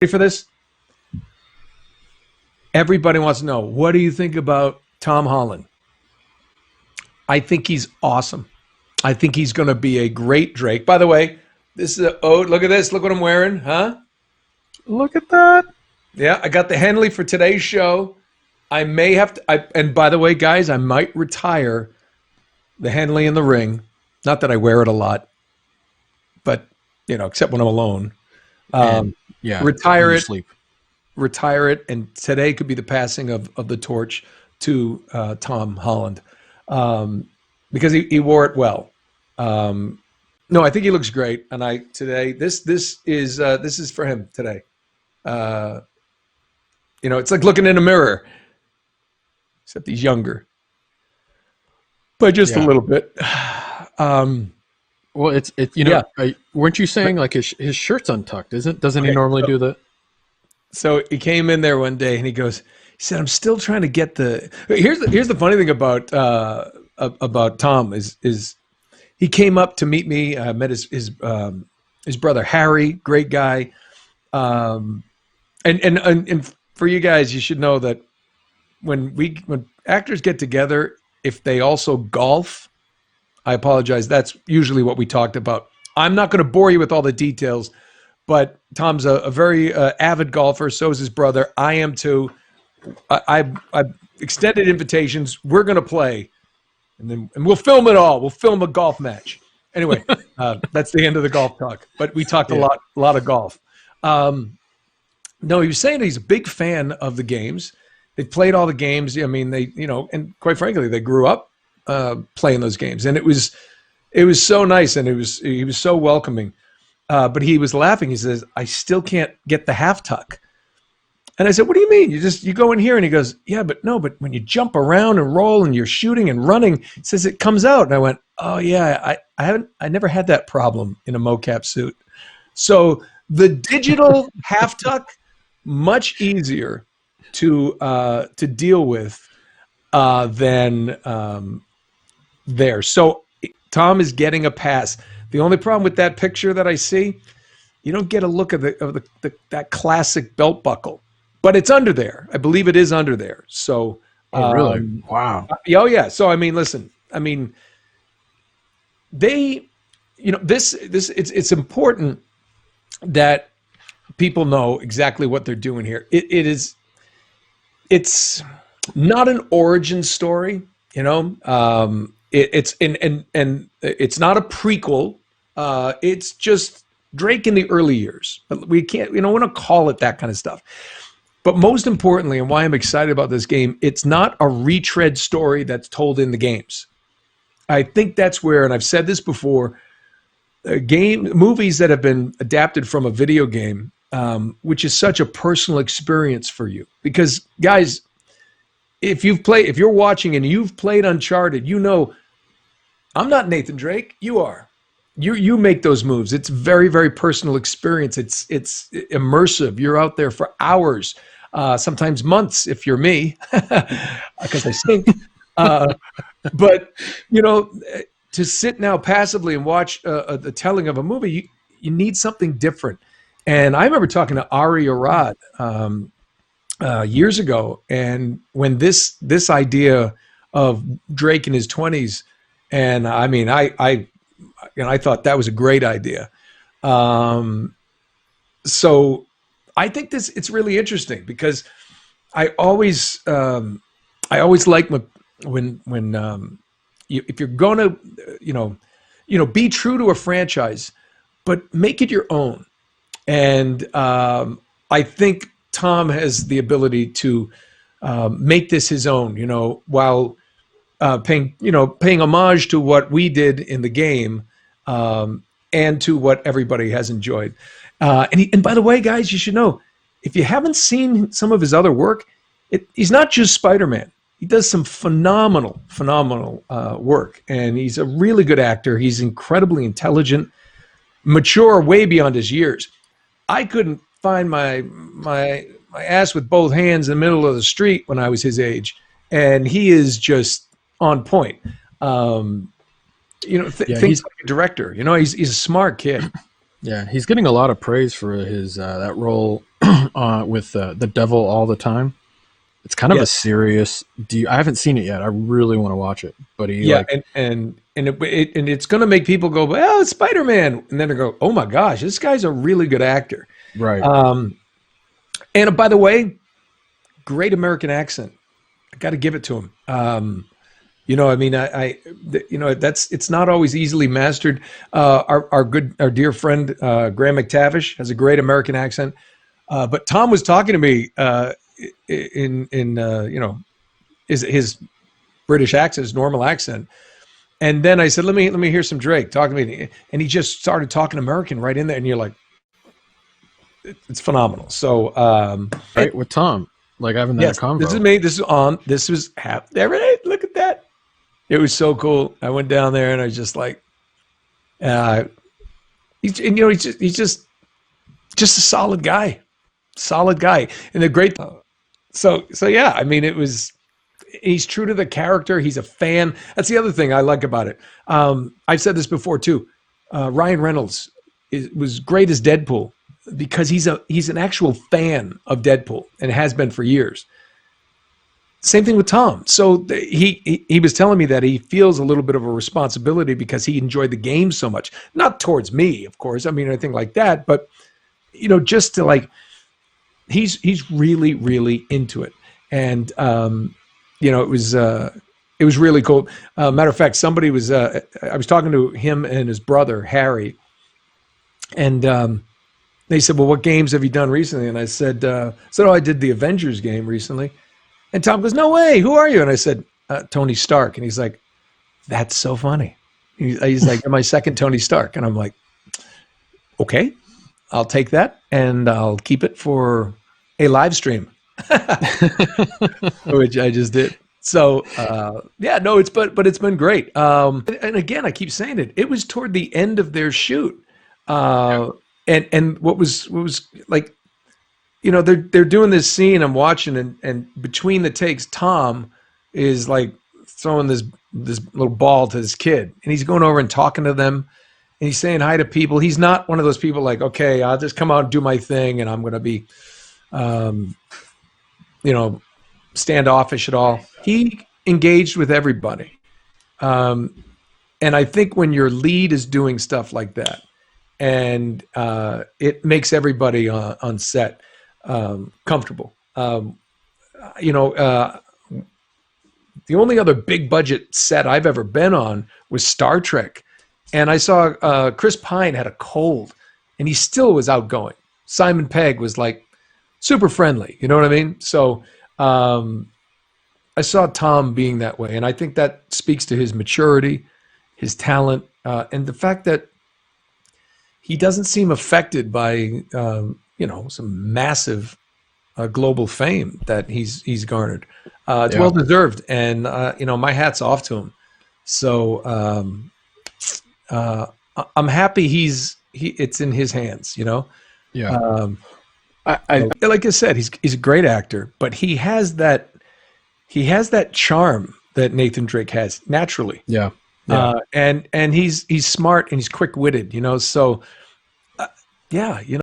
Ready for this? Everybody wants to know, what do you think about Tom Holland? I think he's awesome. I think he's going to be a great Drake. By the way, this is look at this. Look what I'm wearing, huh? Look at that. Yeah, I got the Henley for today's show. I may have to, and by the way, guys, I might retire the Henley in the ring. Not that I wear it a lot, but, except when I'm alone. Retire it. Sleep. Retire it, and today could be the passing of the torch to Tom Holland, because he wore it well. No, I think he looks great, and this is for him today. It's like looking in a mirror, except he's younger, but just a little bit. Well, weren't you saying like his shirt's untucked? Doesn't he normally do that? So he came in there one day and he said, I'm still trying to get here's the funny thing about Tom is he came up to meet me. I met his brother, Harry, great guy. And for you guys, you should know that when actors get together, if they also golf, I apologize. That's usually what we talked about. I'm not going to bore you with all the details, but Tom's a very avid golfer. So is his brother. I am too. I've extended invitations. We're going to play, and we'll film it all. We'll film a golf match. Anyway, that's the end of the golf talk. But we talked a lot of golf. No, he was saying he's a big fan of the games. They played all the games. I mean, and quite frankly, they grew up playing those games, and it was so nice, and he was so welcoming. But he was laughing. He says, I still can't get the half tuck. And I said, what do you mean? You go in here, and he goes, yeah, but when you jump around and roll and you're shooting and running, he says it comes out. And I went, oh yeah, I never had that problem in a mocap suit. So the digital half tuck, much easier to deal with than there. So Tom is getting a pass. The only problem with that picture that I see, you don't get a look of that classic belt buckle, but it's under there. I believe it is under there. So, really? Wow. Oh yeah. So I mean, listen. I mean, it's important that people know exactly what they're doing here. It's not an origin story, It's not a prequel. It's just Drake in the early years. We can't, we don't call it that kind of stuff. But most importantly, and why I'm excited about this game, it's not a retread story that's told in the games. I think that's where, and I've said this before, movies that have been adapted from a video game, which is such a personal experience for you. Because guys, if you're watching and you've played Uncharted, I'm not Nathan Drake. You are. You make those moves. It's very, very personal experience. It's immersive. You're out there for hours, sometimes months if you're me, because I stink. But to sit now passively and watch the telling of a movie, you need something different. And I remember talking to Ari Arad years ago, and when this idea of Drake in his 20s, and I mean, I thought that was a great idea. So I think it's really interesting, because I always like when if you're going to be true to a franchise, but make it your own. And I think Tom has the ability to make this his own, while paying homage to what we did in the game, and to what everybody has enjoyed. And by the way, guys, you should know, if you haven't seen some of his other work, he's not just Spider-Man. He does some phenomenal work, and he's a really good actor. He's incredibly intelligent, mature, way beyond his years. I couldn't find my ass with both hands in the middle of the street when I was his age, and he is just on point. Things like a director. He's a smart kid. Yeah, he's getting a lot of praise for his that role with the devil all the time. It's kind of a serious. I haven't seen it yet. I really want to watch it. But and it's going to make people go, well, it's Spider-Man, and then they go, oh my gosh, this guy's a really good actor, right? And by the way, great American accent. I got to give it to him. You know, I mean, you know, it's not always easily mastered. Our dear friend Graham McTavish has a great American accent, but Tom was talking to me in you know, his British accent, his normal accent, and then I said, let me hear some Drake. Talk to me, and he just started talking American right in there, and you're like, it's phenomenal. So right with Tom, like having that convo. This is me. This is on. This was every day. Look at that. It was so cool. I went down there and I was just like, he's just a solid guy, and the great. So yeah, I mean, he's true to the character. He's a fan. That's the other thing I like about it. I've said this before too. Ryan Reynolds was great as Deadpool because he's an actual fan of Deadpool and has been for years. Same thing with Tom. So he was telling me that he feels a little bit of a responsibility because he enjoyed the game so much. Not towards me, of course. I mean, anything like that, but you know, just to like, he's really, really into it. And you know, it was really cool. Matter of fact, somebody was I was talking to him and his brother Harry, and they said, "Well, what games have you done recently?" And I said, "Oh, I did the Avengers game recently." And Tom goes, "No way! Who are you?" And I said, "Tony Stark." And he's like, "That's so funny." He's like, "You're my second Tony Stark." And I'm like, "Okay, I'll take that and I'll keep it for a live stream," which I just did. So yeah, no, it's been great. And again, I keep saying it. It was toward the end of their shoot, and what was like. You know, they're doing this scene I'm watching, and between the takes, Tom is like throwing this little ball to this kid, and he's going over and talking to them, and he's saying hi to people. He's not one of those people like, okay, I'll just come out and do my thing, and I'm going to be, you know, standoffish at all. He engaged with everybody, and I think when your lead is doing stuff like that, and it makes everybody on set comfortable. You know, the only other big budget set I've ever been on was Star Trek. And I saw Chris Pine had a cold and he still was outgoing. Simon Pegg was like super friendly. You know what I mean? So I saw Tom being that way. And I think that speaks to his maturity, his talent, and the fact that he doesn't seem affected by you know, some massive global fame that he's garnered. It's well deserved, and you know, my hat's off to him. So I'm happy it's in his hands. You know, I like I said, he's a great actor, but he has that charm that Nathan Drake has naturally. And he's smart and he's quick witted. You know, so yeah, you know.